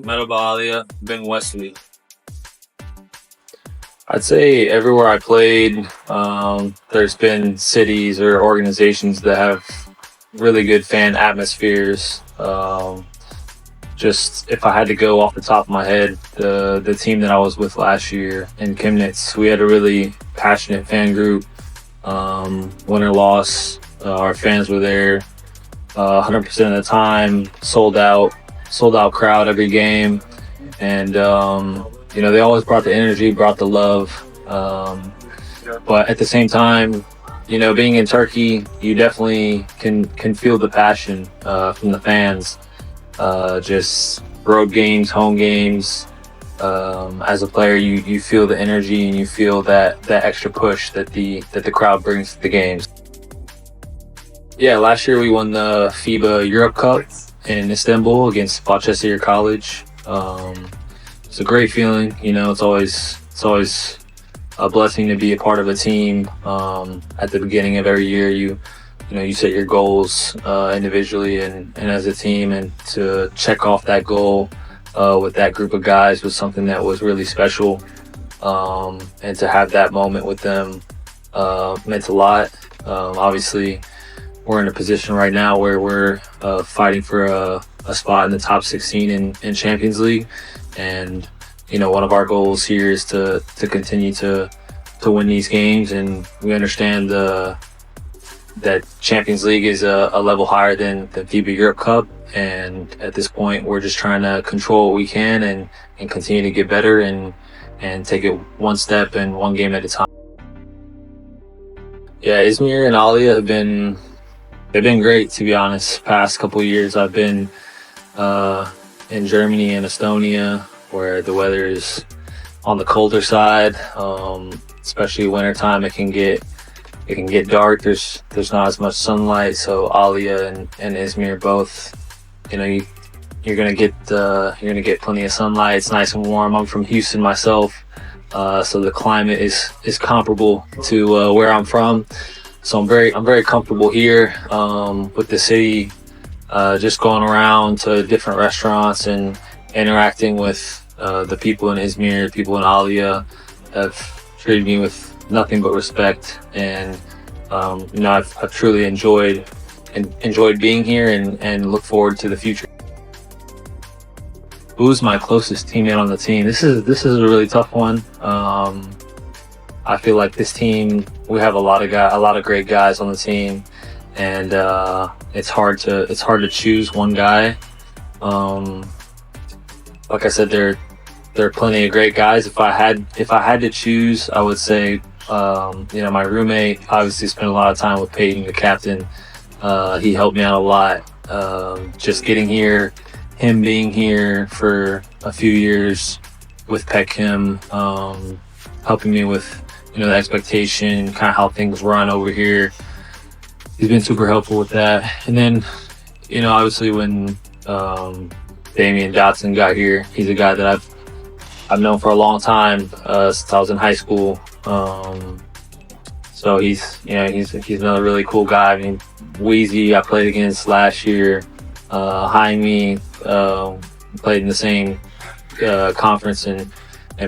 Merhaba Alia, ben Wesley. I'd say everywhere I played, there's been cities or organizations that have really good fan atmospheres. Just if I had to go off the top of my head, the team that I was with last year in Chemnitz, we had a really passionate fan group. Win or loss, our fans were there 100% of the time, sold out crowd every game, and they always brought the energy, brought the love. But at the same time, being in Turkey, you definitely can feel the passion from the fans. Just road games, home games. As a player, you feel the energy and you feel that extra push that the crowd brings to the games. Yeah, last year we won the FIBA Europe Cup in Istanbul against Bahçeşehir College. It's a great feeling. It's always a blessing to be a part of a team. At the beginning of every year, you set your goals individually and as a team, and to check off that goal with that group of guys was something that was really special. And to have that moment with them meant a lot. Obviously, we're in a position right now where we're fighting for a spot in the top 16 in Champions League, and one of our goals here is to continue to win these games, and we understand that Champions League is a level higher than the FIBA Europe Cup, and at this point we're just trying to control what we can and continue to get better and take it one step and one game at a time. Yeah, Izmir and Alia they've been great, to be honest. Past couple of years I've been in Germany and Estonia, where the weather is on the colder side. Especially wintertime, it can get dark. There's not as much sunlight. So Alia and Izmir both, you're gonna get plenty of sunlight. It's nice and warm. I'm from Houston myself, so the climate is comparable to where I'm from. So I'm very comfortable here with the city. Just going around to different restaurants and interacting with the people in Izmir, people in Alia have treated me with nothing but respect, and I've truly enjoyed being here and look forward to the future. Who's my closest teammate on the team? This is a really tough one. I feel like this team, we have a lot of great guys on the team, and it's hard to choose one guy. Like I said, there are plenty of great guys. If I had to choose, I would say my roommate obviously spent a lot of time with Peyton, the captain. He helped me out a lot. Just getting here, him being here for a few years with Beck, helping me with the expectation, kind of how things run over here. He's been super helpful with that. And then obviously when Damian Dotson got here, he's a guy that I've known for a long time, since I was in high school. So he's another really cool guy. I mean, Weezy I played against last year. Jaime played in the same conference in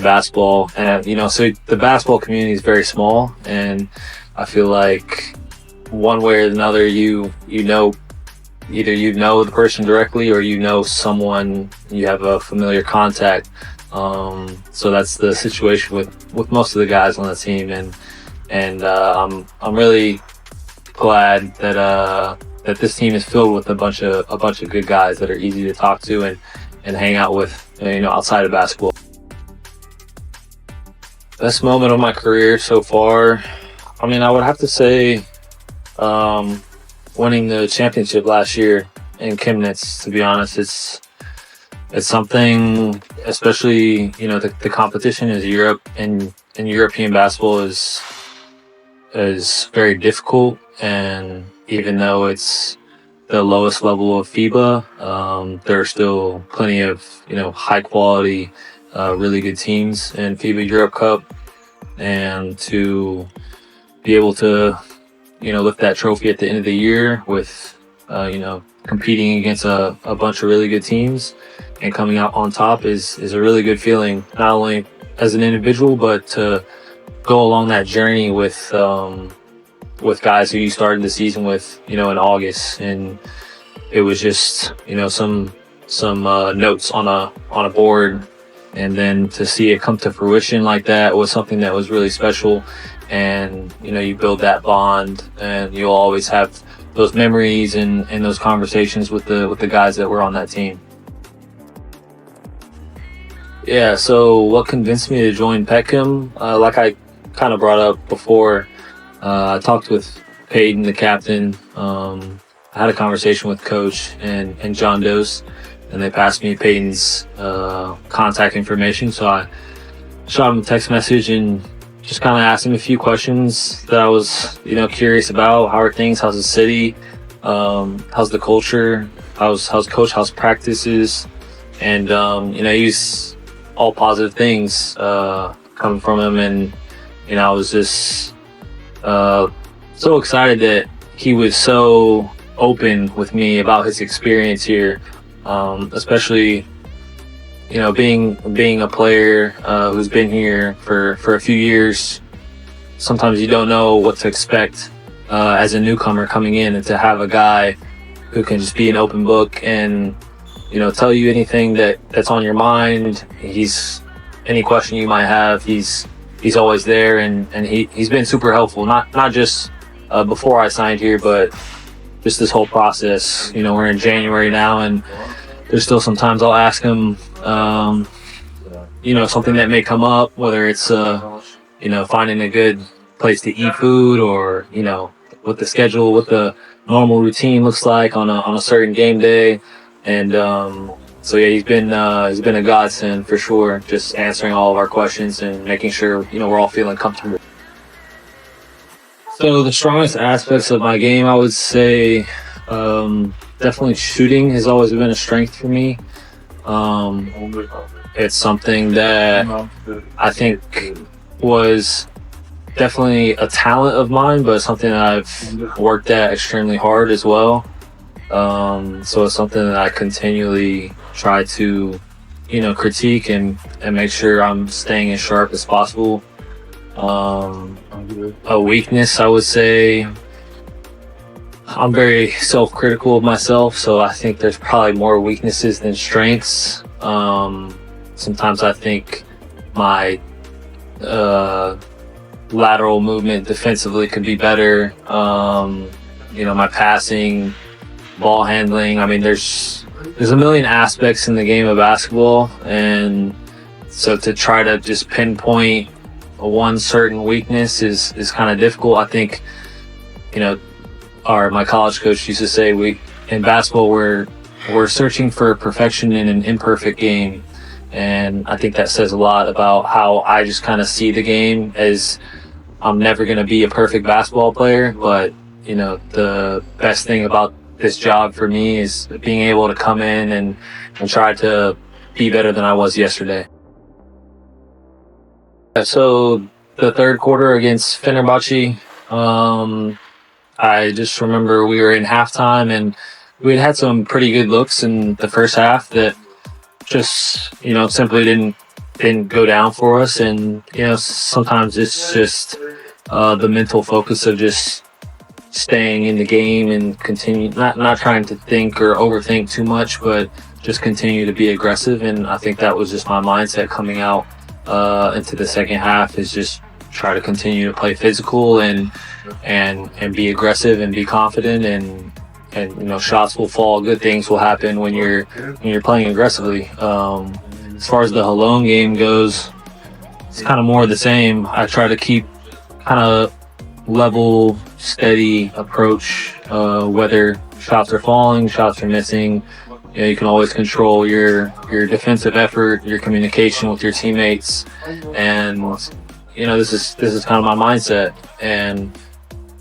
basketball, and so the basketball community is very small, and I feel like one way or another either you know the person directly or someone, you have a familiar contact. So that's the situation with most of the guys on the team, and I'm really glad that this team is filled with a bunch of good guys that are easy to talk to and hang out with, outside of basketball. Best moment of my career so far, I mean, I would have to say winning the championship last year in Chemnitz. To be honest, it's something, especially the competition is Europe, and European basketball is very difficult, and even though it's the lowest level of FIBA, there are still plenty of high quality, really good teams in FIBA Europe Cup, and to be able to lift that trophy at the end of the year with competing against a bunch of really good teams and coming out on top is a really good feeling, not only as an individual, but to go along that journey with guys who you started the season with, in August. And it was just, some notes on a board, and then to see it come to fruition like that was something that was really special. And you build that bond, and you'll always have those memories and those conversations with the guys that were on that team. Yeah, so what convinced me to join Peckham, like I kind of brought up before, I talked with Peyton, the captain. I had a conversation with Coach and John Dose, and they passed me Peyton's contact information. So I shot him a text message and just kind of asked him a few questions that I was, curious about. How are things? How's the city? How's the culture? How's Coach? How's practices? And he's all positive things coming from him. And I was just so excited that he was so open with me about his experience here, especially being a player who's been here for a few years. Sometimes you don't know what to expect as a newcomer coming in, and to have a guy who can just be an open book and tell you anything that's on your mind. Any question you might have, he's always there, and he's been super helpful, not just before I signed here, but just this whole process. We're in January now, and there's still sometimes I'll ask him something that may come up, whether it's finding a good place to eat food, or what the schedule, what the normal routine looks like on a certain game day. And so yeah, he's been a godsend for sure, just answering all of our questions and making sure we're all feeling comfortable. So the strongest aspects of my game, I would say, definitely shooting has always been a strength for me. It's something that I think was definitely a talent of mine, but something that I've worked at extremely hard as well. So it's something that I continually try to, critique and make sure I'm staying as sharp as possible. A weakness, I would say, I'm very self-critical of myself, so I think there's probably more weaknesses than strengths. Sometimes I think my lateral movement defensively could be better. My passing, ball handling. I mean, there's a million aspects in the game of basketball, and so to try to just pinpoint one certain weakness is kind of difficult. I think, my college coach used to say, in basketball we're searching for perfection in an imperfect game, and I think that says a lot about how I just kind of see the game. As I'm never going to be a perfect basketball player, but the best thing about this job for me is being able to come in and try to be better than I was yesterday. So the third quarter against Fenerbahce, I just remember we were in halftime, and we had some pretty good looks in the first half that just, simply didn't go down for us. And, sometimes it's just the mental focus of just staying in the game and continue, not trying to think or overthink too much, but just continue to be aggressive. And I think that was just my mindset coming out into the second half, is just try to continue to play physical and be aggressive and be confident, and shots will fall, good things will happen when you're playing aggressively. As far as the Cologne game goes, it's kind of more of the same. I try to keep kind of level, steady approach, whether shots are falling, shots are missing. You can always control your defensive effort, your communication with your teammates, and this is kind of my mindset. And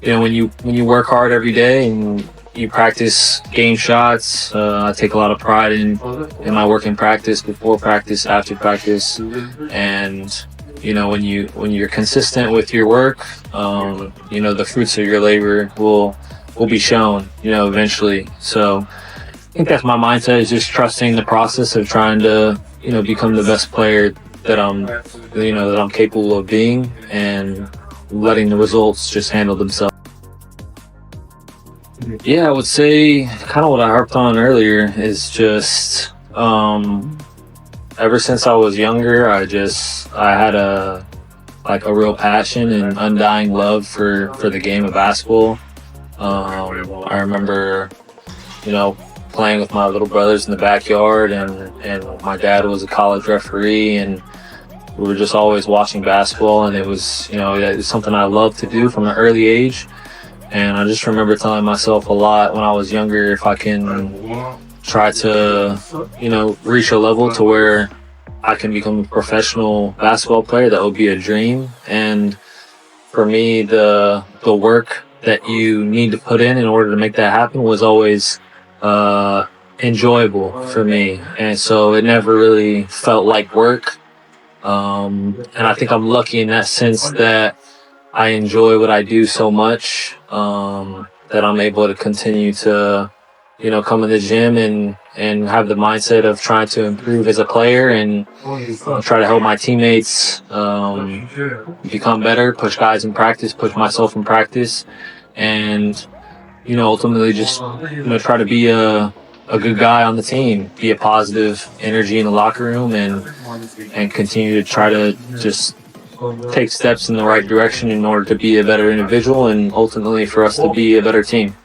when you work hard every day and you practice game shots, I take a lot of pride in my work in practice, before practice, after practice, and when you're consistent with your work, the fruits of your labor will be shown, eventually. So think that's my mindset, is just trusting the process of trying to, become the best player that I'm capable of being, and letting the results just handle themselves. Yeah, I would say kind of what I harped on earlier is just ever since I was younger, I had a real passion and undying love for the game of basketball. I remember, playing with my little brothers in the backyard, and my dad was a college referee, and we were just always watching basketball, and it was, it was something I loved to do from an early age. And I just remember telling myself a lot when I was younger, if I can try to, reach a level to where I can become a professional basketball player, that would be a dream. And for me, the work that you need to put in order to make that happen was always enjoyable for me. And so it never really felt like work. And I think I'm lucky in that sense that I enjoy what I do so much, that I'm able to continue to, come in the gym and have the mindset of trying to improve as a player, and try to help my teammates become better, push guys in practice, push myself in practice, and, ultimately just, try to be a good guy on the team, be a positive energy in the locker room, and continue to try to just take steps in the right direction in order to be a better individual, and ultimately for us to be a better team.